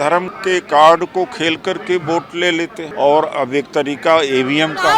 धर्म के कार्ड को खेल करके वोट ले लेते हैं। और अब एक तरीका ईवीएम का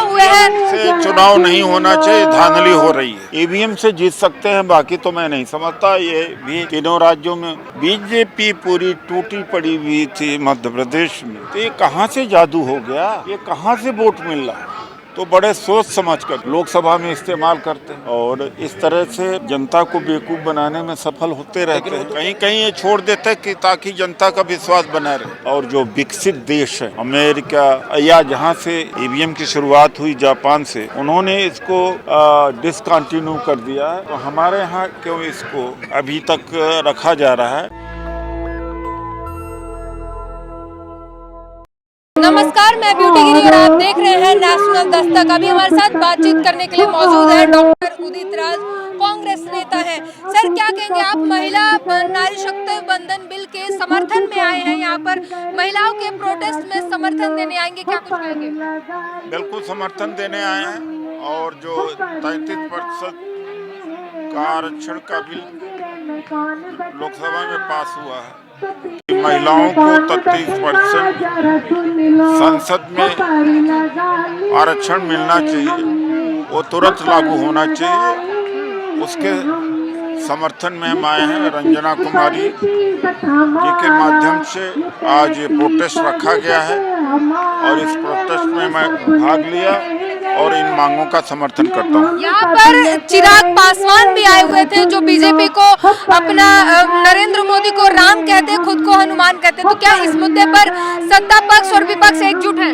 से चुनाव नहीं होना चाहिए, धांधली हो रही है। ईवीएम से जीत सकते हैं, बाकी तो मैं नहीं समझता। ये भी तीनों राज्यों में बीजेपी पूरी टूटी पड़ी हुई थी मध्य प्रदेश में, तो ये कहाँ से जादू हो गया, ये कहाँ से वोट मिल रहा है। तो बड़े सोच समझकर लोकसभा में इस्तेमाल करते हैं और इस तरह से जनता को बेवकूफ बनाने में सफल होते रहते हैं। कहीं कहीं ये छोड़ देते हैं कि ताकि जनता का विश्वास बना रहे। और जो विकसित देश है अमेरिका या जहाँ से ईवीएम की शुरुआत हुई जापान से, उन्होंने इसको डिसकंटिन्यू कर दिया है। तो हमारे यहाँ क्यों इसको अभी तक रखा जा रहा है। नमस्कार, मैं ब्यूटी गिरी और आप देख रहे हैं नेशनल दस्तक। अभी हमारे साथ बातचीत करने के लिए मौजूद है डॉक्टर उदित राज, कांग्रेस नेता हैं। सर, क्या कहेंगे आप, महिला नारी शक्ति बंधन बिल के समर्थन में आए हैं, यहाँ पर महिलाओं के प्रोटेस्ट में समर्थन देने आएंगे, क्या कुछ कहेंगे? बिल्कुल समर्थन देने आए हैं। और जो 33% का आरक्षण का बिल लोकसभा में पास हुआ है, महिलाओं को 33% संसद में आरक्षण मिलना चाहिए, वो तुरंत लागू होना चाहिए। उसके समर्थन में हम आए हैं। रंजना कुमारी जी के माध्यम से आज ये प्रोटेस्ट रखा गया है और इस प्रोटेस्ट में मैं भाग लिया और इन मांगों का समर्थन करता हूँ। यहाँ पर चिराग पासवान भी आए हुए थे, जो बीजेपी को अपना नरेंद्र मोदी को राम कहते हैं, खुद को हनुमान कहते हैं। तो क्या इस मुद्दे पर सत्ता पक्ष और विपक्ष एकजुट है?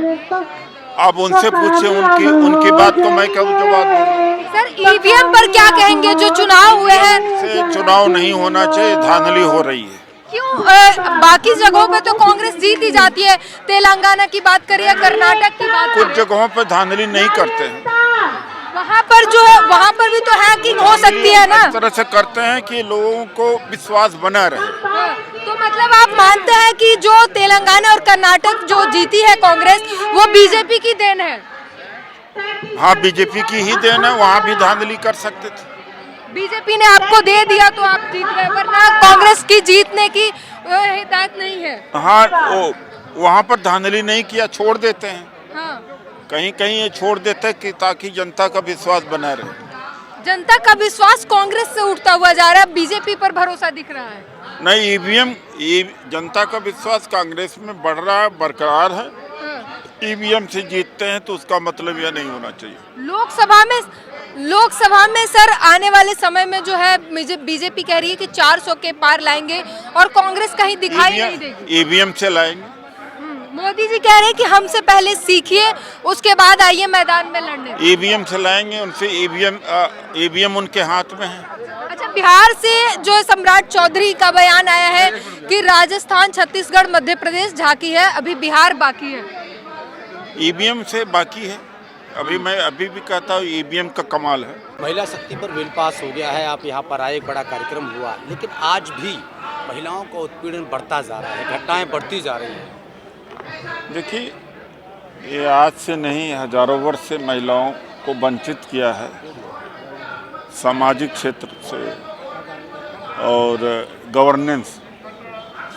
आप उनसे पूछिए, उनकी बात को मैं क्या जवाब दूंगा। सर, ईवीएम पर क्या कहेंगे? जो चुनाव हुए हैं, से चुनाव नहीं होना चाहिए, धांधली हो रही है। क्यों? बाकी जगहों पे तो कांग्रेस जीत ही जाती है। तेलंगाना की बात करिए, कर्नाटक की बात करिए, कुछ जगहों पर धांधली नहीं करते हैं। वहाँ पर जो है, वहाँ पर भी तो हैकिंग हो सकती है ना। इस तरह से करते हैं कि लोगों को विश्वास बना रहे। तो मतलब आप मानते हैं कि जो तेलंगाना और कर्नाटक जो जीती है कांग्रेस, वो बीजेपी की देन है? हाँ, बीजेपी की ही देन है। वहाँ भी धांधली कर सकते थे। बीजेपी ने आपको दे दिया तो आप जीत गए, वरना कांग्रेस की जीतने की हिदायत नहीं है। हाँ, वहाँ पर धांधली नहीं किया, छोड़ देते हैं। हाँ। कहीं कहीं ये छोड़ देते हैं कि ताकि जनता का विश्वास बना रहे। जनता का विश्वास कांग्रेस से उठता हुआ जा रहा है, बीजेपी पर भरोसा दिख रहा है। नहीं, ईवीएम जनता का विश्वास कांग्रेस में बढ़ रहा है, बरकरार है। ईवीएम से जीतते हैं तो उसका मतलब यह नहीं होना चाहिए। लोकसभा में सर आने वाले समय में जो है बीजेपी कह रही है कि 400 के पार लाएंगे और कांग्रेस कहीं दिखाई नहीं देगी। ईवीएम से लाएंगे। मोदी जी कह रहे हैं कि हमसे पहले सीखिए, उसके बाद आइए मैदान में लड़ने। ईवीएम से लाएंगे, उनसे ईवीएम उनके हाथ में है। अच्छा, बिहार से जो सम्राट चौधरी का बयान आया है कि राजस्थान, छत्तीसगढ़, मध्य प्रदेश झांकी है, अभी बिहार बाकी है। ईवीएम से बाकी है। मैं अभी भी कहता हूँ ईवीएम का कमाल है। महिला शक्ति पर बिल पास हो गया है, आप यहाँ पर आए, एक बड़ा कार्यक्रम हुआ, लेकिन आज भी महिलाओं का उत्पीड़न बढ़ता जा रहा है, घटनाएं बढ़ती जा रही हैं। देखिए, ये आज से नहीं, हजारों वर्ष से महिलाओं को वंचित किया है सामाजिक क्षेत्र से और गवर्नेंस,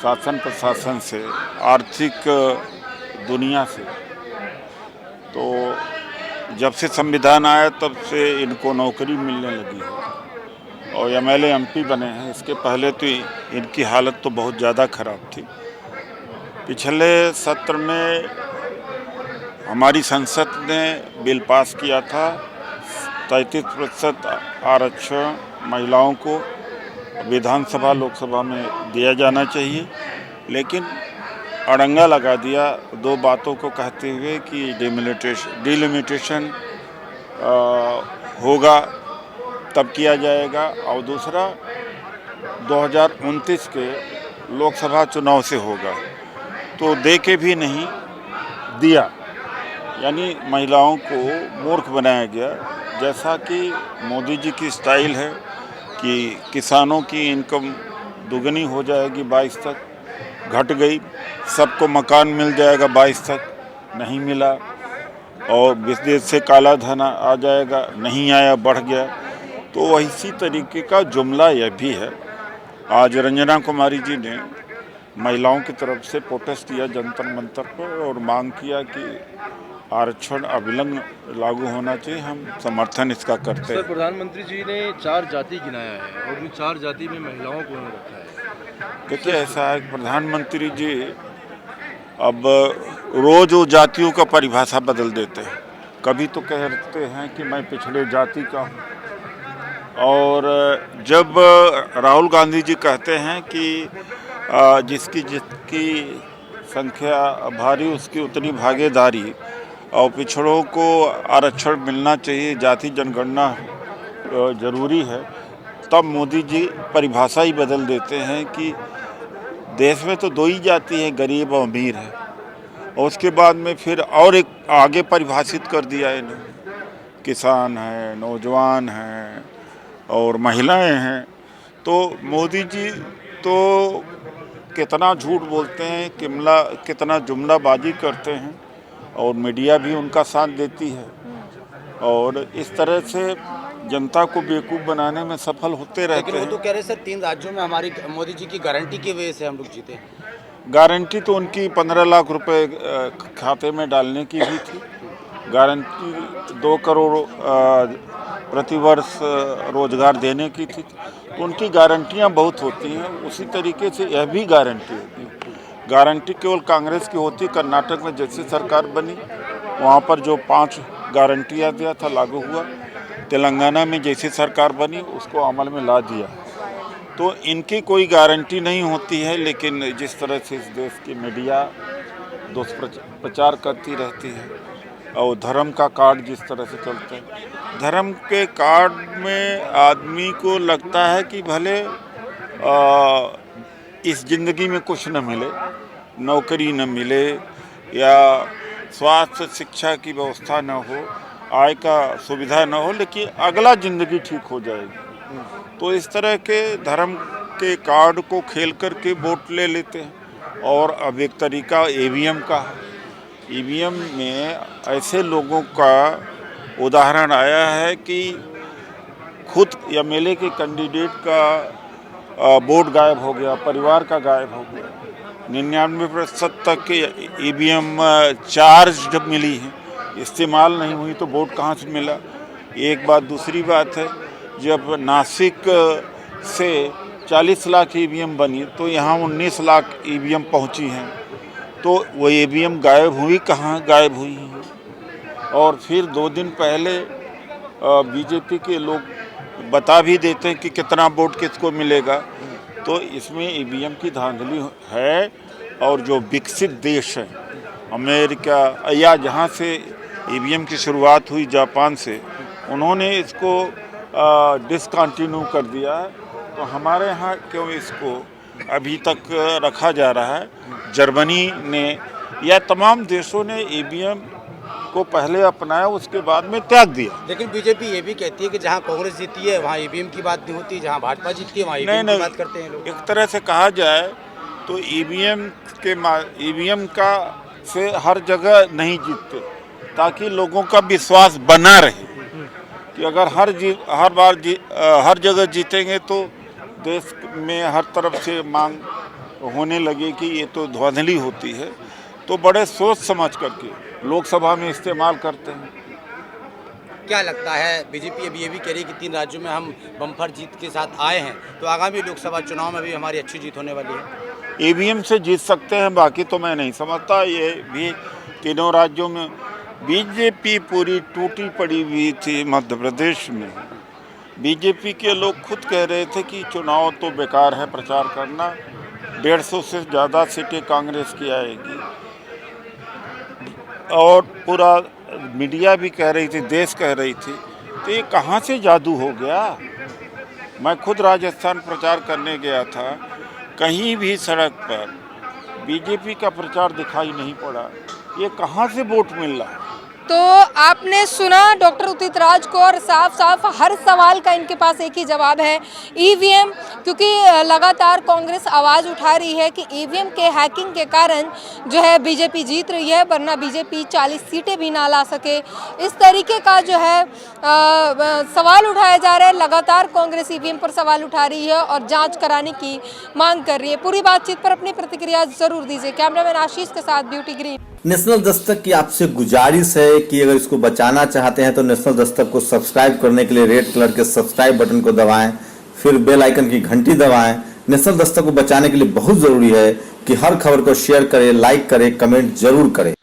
शासन प्रशासन से, आर्थिक दुनिया से। तो जब से संविधान आया तब से इनको नौकरी मिलने लगी है और एमएलए एमपी बने हैं। इसके पहले तो इनकी हालत तो बहुत ज़्यादा खराब थी। पिछले सत्र में हमारी संसद ने बिल पास किया था 33% आरक्षण महिलाओं को विधानसभा लोकसभा में दिया जाना चाहिए, लेकिन अड़ंगा लगा दिया दो बातों को कहते हुए कि डिलिमिटेशन होगा तब किया जाएगा, और दूसरा 2029 के लोकसभा चुनाव से होगा। तो दे के भी नहीं दिया, यानी महिलाओं को मूर्ख बनाया गया। जैसा कि मोदी जी की स्टाइल है कि किसानों की इनकम दुगनी हो जाएगी 22 तक, घट गई। सबको मकान मिल जाएगा 22 तक, नहीं मिला। और विदेश से काला धन आ जाएगा, नहीं आया, बढ़ गया। तो इसी तरीके का जुमला यह भी है। आज रंजना कुमारी जी ने महिलाओं की तरफ से प्रोटेस्ट किया जंतर मंतर पर और मांग किया कि आरक्षण अविलंब लागू होना चाहिए। हम समर्थन इसका करते सर, हैं। प्रधानमंत्री जी ने 4 जाति गिनाया है और उन 4 जाति में महिलाओं को उन्होंने रखा है। देखिए, ऐसा है कि प्रधानमंत्री जी अब रोज वो जातियों का परिभाषा बदल देते हैं। कभी तो कहते हैं कि मैं पिछड़े जाति का हूँ, और जब राहुल गांधी जी कहते हैं कि जिसकी संख्या भारी उसकी उतनी भागीदारी, और पिछड़ों को आरक्षण मिलना चाहिए, जाति जनगणना जरूरी है, तब मोदी जी परिभाषा ही बदल देते हैं कि देश में तो दो ही जाति है, गरीब और अमीर है। और उसके बाद में फिर और एक आगे परिभाषित कर दिया है इन्होंने, किसान हैं, नौजवान हैं और महिलाएं हैं। तो मोदी जी तो कितना झूठ बोलते हैं, कितना जुमलाबाजी करते हैं, और मीडिया भी उनका साथ देती है, और इस तरह से जनता को बेवकूफ़ बनाने में सफल होते रहते लेकिन वो तो हैं। कह रहे सर 3 राज्यों में हमारी मोदी जी की गारंटी की वजह से हम लोग जीते। गारंटी तो उनकी 15 लाख रुपए खाते में डालने की भी थी। गारंटी 2 करोड़ प्रतिवर्ष रोजगार देने की थी। तो उनकी गारंटियां बहुत होती हैं, उसी तरीके से यह भी गारंटी होती है। गारंटी केवल कांग्रेस की होती। कर्नाटक में जैसी सरकार बनी वहाँ पर जो 5 गारंटियां दिया था लागू हुआ। तेलंगाना में जैसी सरकार बनी उसको अमल में ला दिया। तो इनकी कोई गारंटी नहीं होती है, लेकिन जिस तरह से इस देश की मीडिया दुष्प्रचार करती रहती है, और धर्म का कार्ड जिस तरह से चलते हैं, धर्म के कार्ड में आदमी को लगता है कि भले इस ज़िंदगी में कुछ न मिले, नौकरी न मिले, या स्वास्थ्य शिक्षा की व्यवस्था न हो, आय का सुविधा न हो, लेकिन अगला ज़िंदगी ठीक हो जाएगी। तो इस तरह के धर्म के कार्ड को खेल करके वोट ले लेते हैं। और अब एक तरीका ईवीएम का है। ईवीएम में ऐसे लोगों का उदाहरण आया है कि खुद एमएलए के कैंडिडेट का वोट गायब हो गया, परिवार का गायब हो गया। 99% तक ईवीएम चार्ज जब मिली है, इस्तेमाल नहीं हुई, तो वोट कहाँ से मिला? एक बात। दूसरी बात है, जब नासिक से 40 लाख ईवीएम बनी तो यहाँ 19 लाख ईवीएम पहुँची हैं। तो वो ईवीएम गायब हुई कहाँ? गायब हुई हैं। और फिर 2 दिन पहले बीजेपी के लोग बता भी देते हैं कि कितना वोट किसको मिलेगा। तो इसमें ईवीएम की धांधली है। और जो विकसित देश है, अमेरिका या जहाँ से ईवीएम की शुरुआत हुई, जापान से, उन्होंने इसको डिसकंटिन्यू कर दिया है। तो हमारे यहाँ क्यों इसको अभी तक रखा जा रहा है? जर्मनी ने या तमाम देशों ने ईवीएम को पहले अपनाया, उसके बाद में त्याग दिया। लेकिन बीजेपी ये भी कहती है कि जहाँ कांग्रेस जीती है वहाँ ईवीएम की बात नहीं होती, जहाँ भाजपा जीतती है वहाँ ईवीएम की बात करते हैं लोग। एक तरह से कहा जाए तो ईवीएम का से हर जगह नहीं जीतते, ताकि लोगों का विश्वास बना रहे कि अगर हर जगह जीतेंगे तो देश में हर तरफ से मांग होने लगे कि ये तो धांधली होती है। तो बड़े सोच समझ करके लोकसभा में इस्तेमाल करते हैं। क्या लगता है, बीजेपी अभी ये भी कह रही है कि 3 राज्यों में हम बम्पर जीत के साथ आए हैं, तो आगामी लोकसभा चुनाव में भी हमारी अच्छी जीत होने वाली है। ईवीएम से जीत सकते हैं, बाकी तो मैं नहीं समझता। ये भी तीनों राज्यों में बीजेपी पूरी टूटी पड़ी हुई थी। मध्य प्रदेश में बीजेपी के लोग खुद कह रहे थे कि चुनाव तो बेकार है प्रचार करना, 150 से ज़्यादा सीटें कांग्रेस की आएगी। और पूरा मीडिया भी कह रही थी, देश कह रही थी। तो ये कहाँ से जादू हो गया? मैं खुद राजस्थान प्रचार करने गया था, कहीं भी सड़क पर बीजेपी का प्रचार दिखाई नहीं पड़ा। ये कहाँ से वोट मिल रहा है? तो आपने सुना डॉक्टर उदित राज को, और साफ साफ हर सवाल का इनके पास एक ही जवाब है, ईवीएम। क्योंकि लगातार कांग्रेस आवाज़ उठा रही है कि ईवीएम के हैकिंग के कारण जो है बीजेपी जीत रही है, वरना बीजेपी 40 सीटें भी ना ला सके। इस तरीके का जो है सवाल उठाया जा रहा है। लगातार कांग्रेस ईवीएम पर सवाल उठा रही है और जांच कराने की मांग कर रही है। पूरी बातचीत पर अपनी प्रतिक्रिया जरूर दीजिए। कैमरामैन आशीष के साथ ब्यूटी ग्रीन। नेशनल दस्तक की आपसे गुजारिश है कि अगर इसको बचाना चाहते हैं तो नेशनल दस्तक को सब्सक्राइब करने के लिए रेड कलर के सब्सक्राइब बटन को दबाएं, फिर बेल आइकन की घंटी दबाएं। नेशनल दस्तक को बचाने के लिए बहुत जरूरी है कि हर खबर को शेयर करें, लाइक करें, कमेंट जरूर करें।